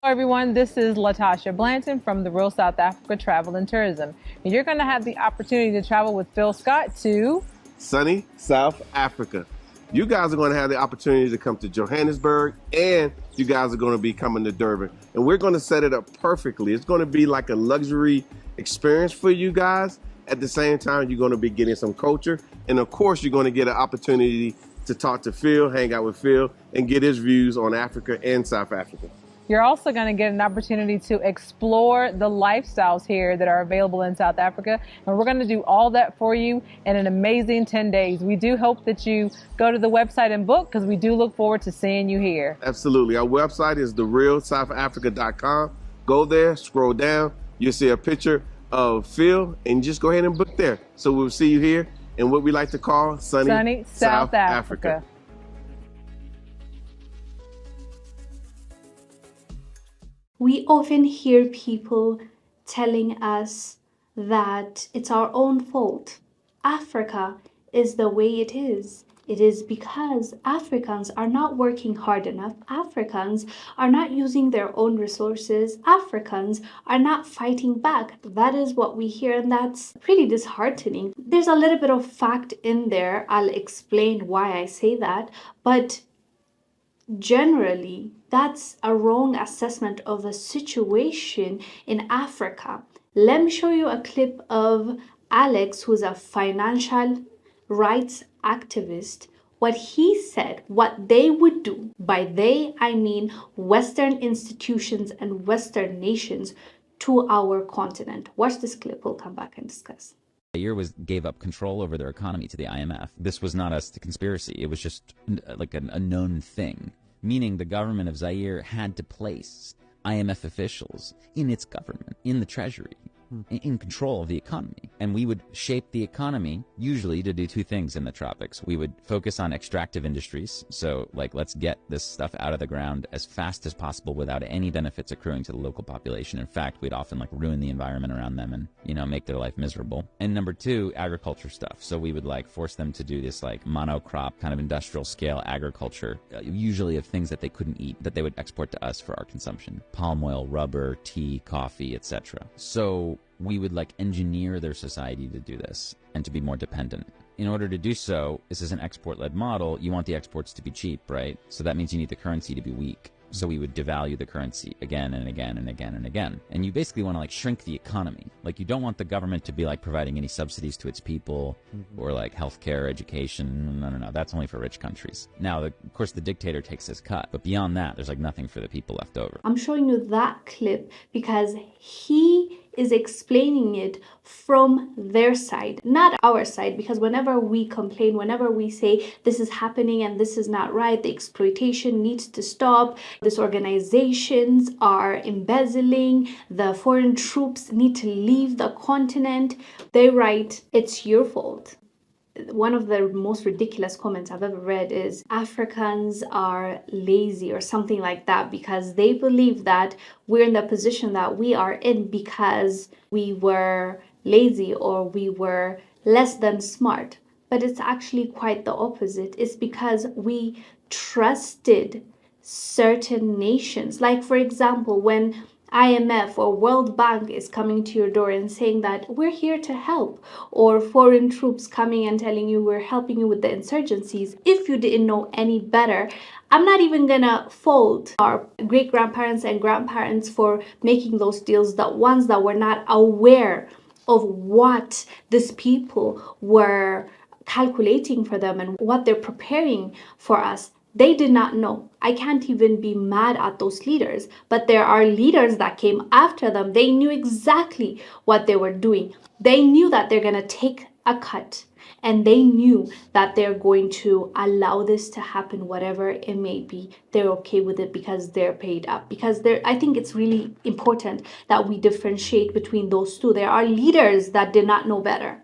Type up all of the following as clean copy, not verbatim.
Hello everyone, this is Latasha Blanton from the Real South Africa Travel and Tourism. And you're going to have the opportunity to travel with Phil Scott to sunny South Africa. You guys are going to have the opportunity to come to Johannesburg, and you guys are going to be coming to Durban. And we're going to set it up perfectly. It's going to be like a luxury experience for you guys. At the same time, you're going to be getting some culture. And of course, you're going to get an opportunity to talk to Phil, hang out with Phil, and get his views on Africa and South Africa. You're also going to get an opportunity to explore the lifestyles here that are available in South Africa. And we're going to do all that for you in an amazing 10 days. We do hope that you go to the website and book, because we do look forward to seeing you here. Absolutely. Our website is therealsouthafrica.com. Go there, scroll down. You'll see a picture of Phil, and just go ahead and book there. So we'll see you here in what we like to call sunny South Africa. We often hear people telling us that it's our own fault. Africa is the way it is. It is because Africans are not working hard enough. Africans are not using their own resources. Africans are not fighting back. That is what we hear, and that's pretty disheartening. There's a little bit of fact in there. I'll explain why I say that, but generally, that's a wrong assessment of the situation in Africa. Let me show you a clip of Alex, who's a financial rights activist, what he said, what they would do. By they, I mean Western institutions and Western nations to our continent. Watch this clip, we'll come back and discuss. Zaire gave up control over their economy to the IMF. This was not a conspiracy. It was just like a known thing, meaning the government of Zaire had to place IMF officials in its government, in the treasury, in control of the economy. And we would shape the economy usually to do two things in the tropics. We would focus on extractive industries. So like, let's get this stuff out of the ground as fast as possible without any benefits accruing to the local population. In fact, we'd often like ruin the environment around them and, you know, make their life miserable. And number two, agriculture stuff. So we would like force them to do this like monocrop kind of industrial scale agriculture, usually of things that they couldn't eat, that they would export to us for our consumption. Palm oil, rubber, tea, coffee, etc. So we would like engineer their society to do this and to be more dependent. In order to do so, this is an export-led model. You want the exports to be cheap, right? So that means you need the currency to be weak. So we would devalue the currency again and again and again and again. And you basically want to like shrink the economy. Like you don't want the government to be like providing any subsidies to its people or like healthcare, education. No. That's only for rich countries. Now, of course, the dictator takes his cut. But beyond that, there's like nothing for the people left over. I'm showing you that clip because he is explaining it from their side, not our side, because whenever we complain, whenever we say this is happening and this is not right, the exploitation needs to stop, these organizations are embezzling, the foreign troops need to leave the continent, they write, it's your fault. One of the most ridiculous comments I've ever read is Africans are lazy or something like that, because they believe that we're in the position that we are in because we were lazy or we were less than smart. But it's actually quite the opposite. It's because we trusted certain nations. Like, for example, when IMF or World Bank is coming to your door and saying that we're here to help, or foreign troops coming and telling you we're helping you with the insurgencies, if you didn't know any better, I'm not even gonna fault our great-grandparents and grandparents for making those deals, the ones that were not aware of what these people were calculating for them and what they're preparing for us. They did not know. I can't even be mad at those leaders, but there are leaders that came after them. They knew exactly what they were doing. They knew that they're going to take a cut, and they knew that they're going to allow this to happen, whatever it may be. They're okay with it because they're paid up. Because I think it's really important that we differentiate between those two. There are leaders that did not know better.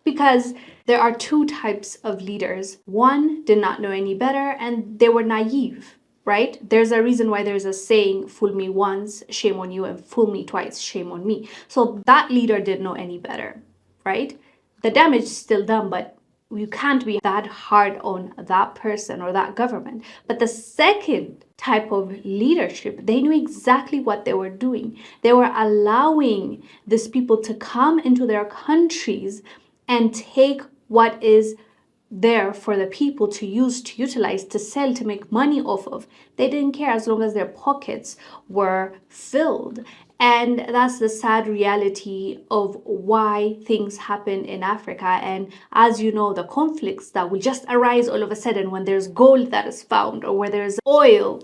Because there are two types of leaders. One did not know any better and they were naive, right? There's a reason why there's a saying, fool me once, shame on you, and fool me twice, shame on me. So that leader didn't know any better, right? The damage is still done, but you can't be that hard on that person or that government. But the second type of leadership. They knew exactly what they were doing. They were allowing these people to come into their countries and take what is there for the people to use, to utilize, to sell, to make money off of. They didn't care as long as their pockets were filled. And that's the sad reality of why things happen in Africa. And as you know, the conflicts that will just arise all of a sudden when there's gold that is found or where there's oil,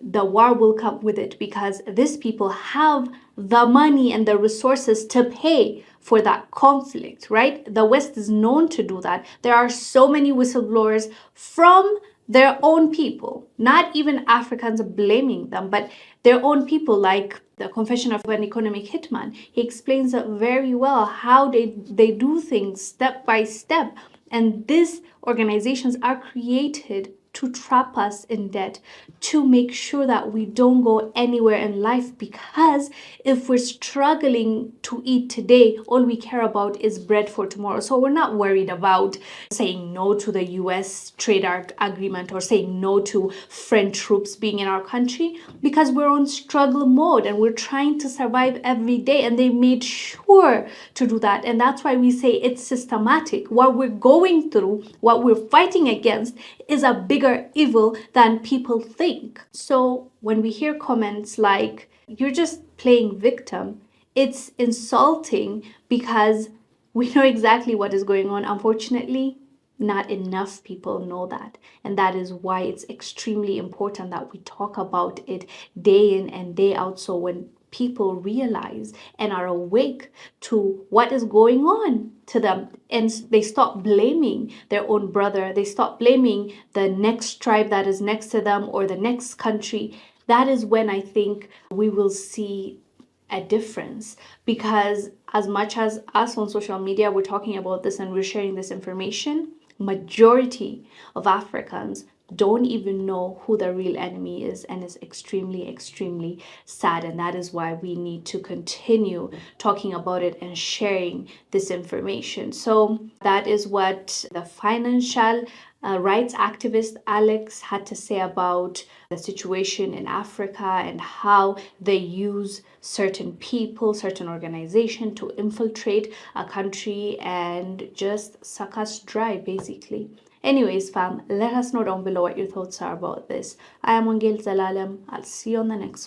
the war will come with it, because these people have the money and the resources to pay for that conflict, right? The West is known to do that. There are so many whistleblowers from their own people, not even Africans blaming them, but their own people, like the Confession of an Economic Hitman. He explains it very well how they do things step by step. And these organizations are created to trap us in debt, to make sure that we don't go anywhere in life, because if we're struggling to eat today, all we care about is bread for tomorrow. So we're not worried about saying no to the US trade agreement or saying no to French troops being in our country, because we're on struggle mode and we're trying to survive every day, and they made sure to do that. And that's why we say it's systematic. What we're going through, what we're fighting against, is a bigger evil than people think. So when we hear comments like, you're just playing victim, it's insulting, because we know exactly what is going on. Unfortunately, not enough people know that. And that is why it's extremely important that we talk about it day in and day out. So when people realize and are awake to what is going on to them, and they stop blaming their own brother, they stop blaming the next tribe that is next to them or the next country, that is when I think we will see a difference. Because as much as us on social media, we're talking about this and we're sharing this information, majority of Africans don't even know who the real enemy is, and it's extremely, extremely sad. And that is why we need to continue talking about it and sharing this information. So that is what the financial rights activist Alex had to say about the situation in Africa and how they use certain people, certain organization to infiltrate a country and just suck us dry, basically. Anyways, fam, let us know down below what your thoughts are about this. I am Wongel Zelalem. I'll see you on the next one.